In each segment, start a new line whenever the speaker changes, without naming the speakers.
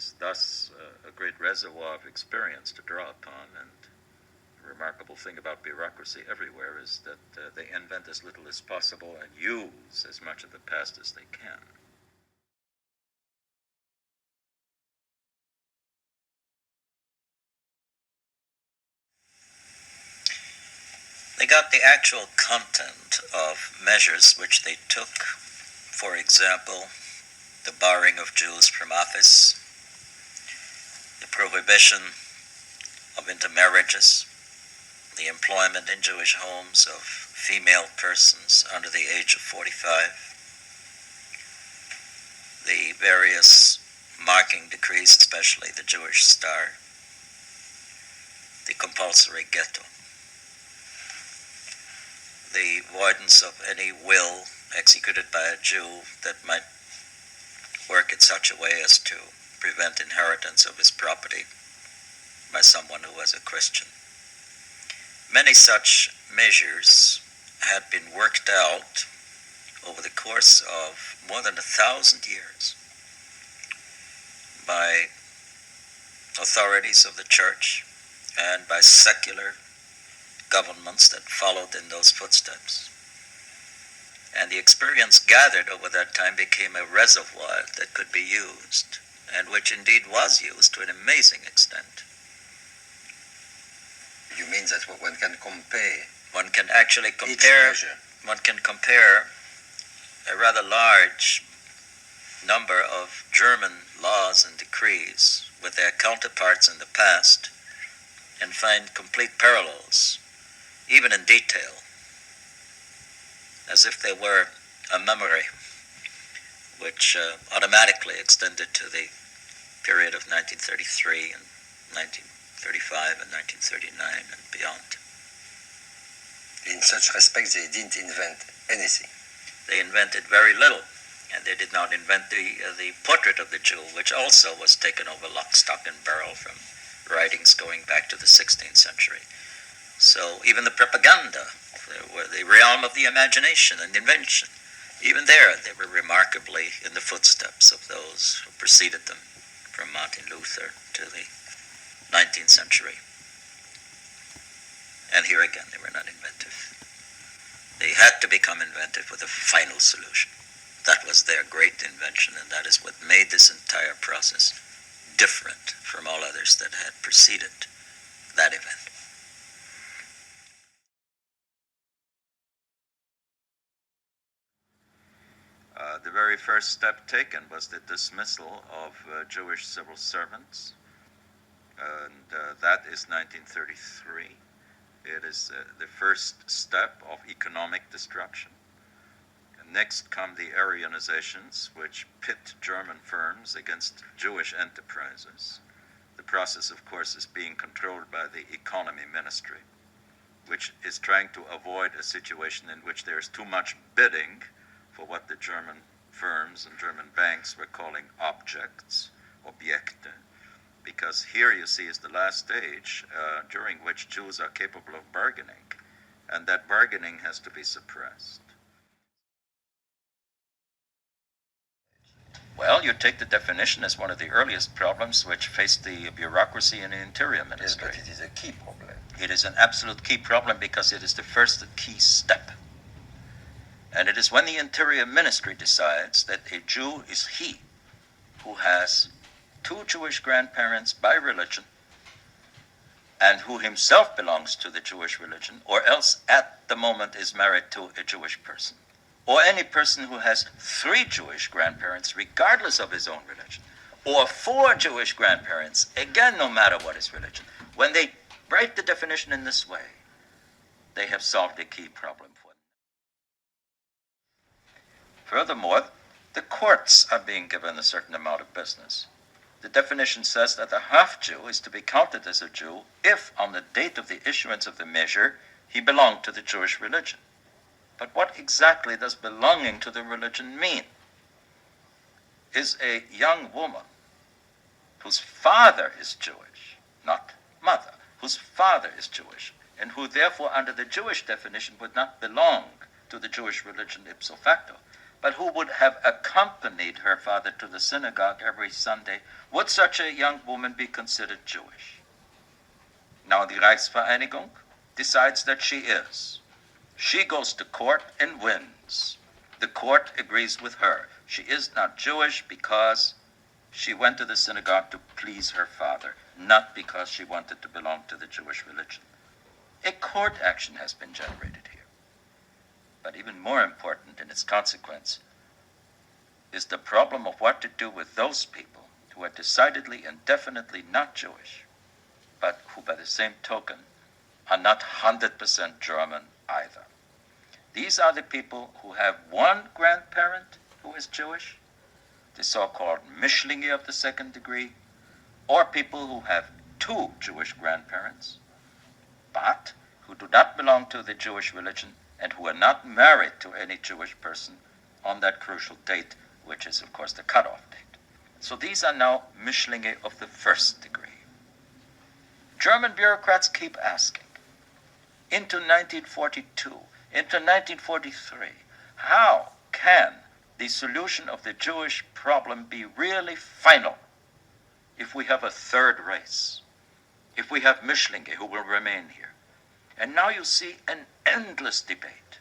is thus a great reservoir of experience to draw upon. And the remarkable thing about bureaucracy everywhere is that they invent as little as possible and use as much of the past as they can. They got the actual content of measures which they took. For example, the barring of Jews from office, the prohibition of intermarriages, the employment in Jewish homes of female persons under the age of 45, the various marking decrees, especially the Jewish star, the compulsory ghetto, the avoidance of any will executed by a Jew that might work in such a way as to prevent inheritance of his property by someone who was a Christian. Many such measures had been worked out over the course of more than 1,000 years by authorities of the church and by secular governments that followed in those footsteps. And the experience gathered over that time became a reservoir that could be used, and which indeed was used to an amazing extent.
You mean that one can compare?
One can actually compare. One can compare a rather large number of German laws and decrees with their counterparts in the past and find complete parallels, even in detail, as if they were a memory which automatically extended to the period of 1933 and 1935 and 1939 and beyond.
In such respect, they didn't invent anything.
They invented very little, and they did not invent the portrait of the Jew, which also was taken over lock, stock, and barrel from writings going back to the 16th century. So even the propaganda, the realm of the imagination and invention, even there they were remarkably in the footsteps of those who preceded them, from Martin Luther to the 19th century. And here again, they were not inventive. They had to become inventive with a final solution. That was their great invention, and that is what made this entire process different from all others that had preceded that event. The very first step taken was the dismissal of Jewish civil servants, and that is 1933. It is the first step of economic destruction. And next come the Aryanizations, which pit German firms against Jewish enterprises. The process, of course, is being controlled by the Economy Ministry, which is trying to avoid a situation in which there is too much bidding for what the German firms and German banks were calling objects, Objekte, because here you see is the last stage during which Jews are capable of bargaining, and that bargaining has to be suppressed. Well, you take the definition as one of the earliest problems which faced the bureaucracy in the Interior Ministry.
Yes, but it is a key problem.
It is an absolute key problem because it is the first key step. And it is when the Interior Ministry decides that a Jew is he who has two Jewish grandparents by religion and who himself belongs to the Jewish religion, or else at the moment is married to a Jewish person, or any person who has three Jewish grandparents regardless of his own religion, or four Jewish grandparents, again no matter what his religion. When they write the definition in this way, they have solved a key problem for them. Furthermore, the courts are being given a certain amount of business. The definition says that a half-Jew is to be counted as a Jew if, on the date of the issuance of the measure, he belonged to the Jewish religion. But what exactly does belonging to the religion mean? Is a young woman whose father is Jewish, not mother, whose father is Jewish, and who therefore under the Jewish definition would not belong to the Jewish religion ipso facto, but who would have accompanied her father to the synagogue every Sunday, would such a young woman be considered Jewish? Now the Reichsvereinigung decides that she is. She goes to court and wins. The court agrees with her. She is not Jewish because she went to the synagogue to please her father, not because she wanted to belong to the Jewish religion. A court action has been generated here. But even more important in its consequence is the problem of what to do with those people who are decidedly and definitely not Jewish, but who by the same token are not 100% German either. These are the people who have one grandparent who is Jewish, the so-called Mischlinge of the second degree, or people who have two Jewish grandparents, but who do not belong to the Jewish religion and who are not married to any Jewish person on that crucial date, which is, of course, the cutoff date. So these are now Mischlinge of the first degree. German bureaucrats keep asking, into 1942, into 1943, how can the solution of the Jewish problem be really final if we have a third race, if we have Mischlinge who will remain here? And now you see an endless debate.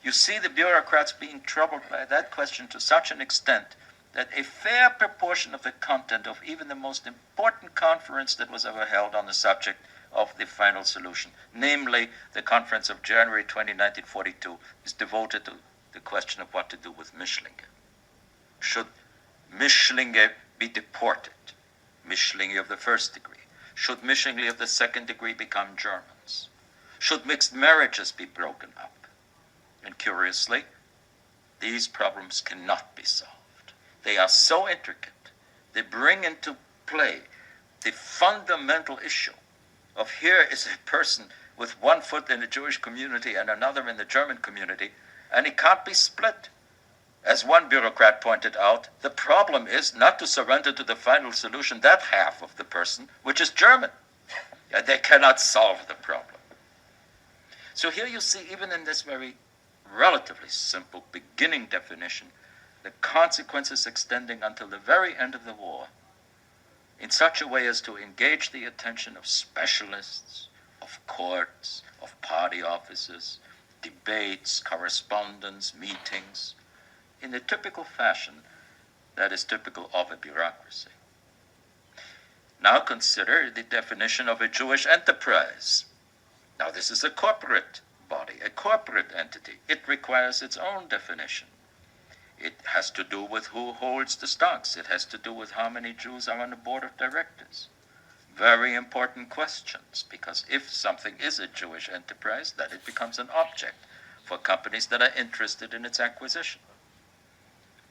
You see the bureaucrats being troubled by that question to such an extent that a fair proportion of the content of even the most important conference that was ever held on the subject of the final solution, namely the conference of January 20, 1942, is devoted to the question of what to do with Mischlinge. Should Mischlinge be deported? Mischlinge of the first degree. Should Mischlinge of the second degree become Germans? Should mixed marriages be broken up? And curiously, these problems cannot be solved. They are so intricate. They bring into play the fundamental issue of here is a person with one foot in the Jewish community and another in the German community, and it can't be split. As one bureaucrat pointed out, the problem is not to surrender to the final solution that half of the person, which is German. And they cannot solve the problem. So here you see, even in this very relatively simple beginning definition, the consequences extending until the very end of the war in such a way as to engage the attention of specialists, of courts, of party offices, debates, correspondence, meetings, in the typical fashion that is typical of a bureaucracy. Now consider the definition of a Jewish enterprise. Now this is a corporate body, a corporate entity. It requires its own definition. It has to do with who holds the stocks. It has to do with how many Jews are on the board of directors. Very important questions, because if something is a Jewish enterprise, then it becomes an object for companies that are interested in its acquisition.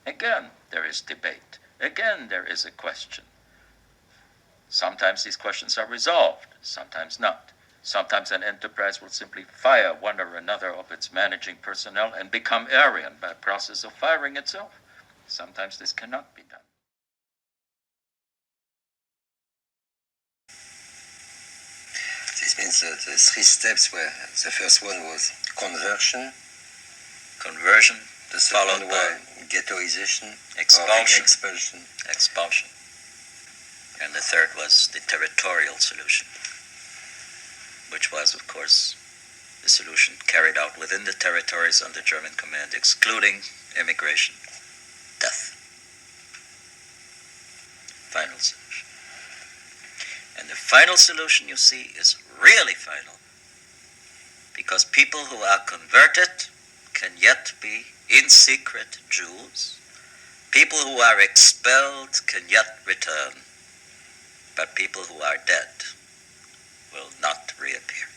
Again, there is debate. Again, there is a question. Sometimes these questions are resolved, sometimes not. Sometimes an enterprise will simply fire one or another of its managing personnel and become Aryan by a process of firing itself. Sometimes this cannot be done.
This means that the three steps were, the first one was conversion, the second
followed by
ghettoization,
expulsion,
expulsion,
and the third was the territorial solution, which was, of course, the solution carried out within the territories under German command, excluding immigration, death. Final solution. And the final solution, you see, is really final, because people who are converted can yet be in secret Jews. People who are expelled can yet return, but people who are dead will not reappear.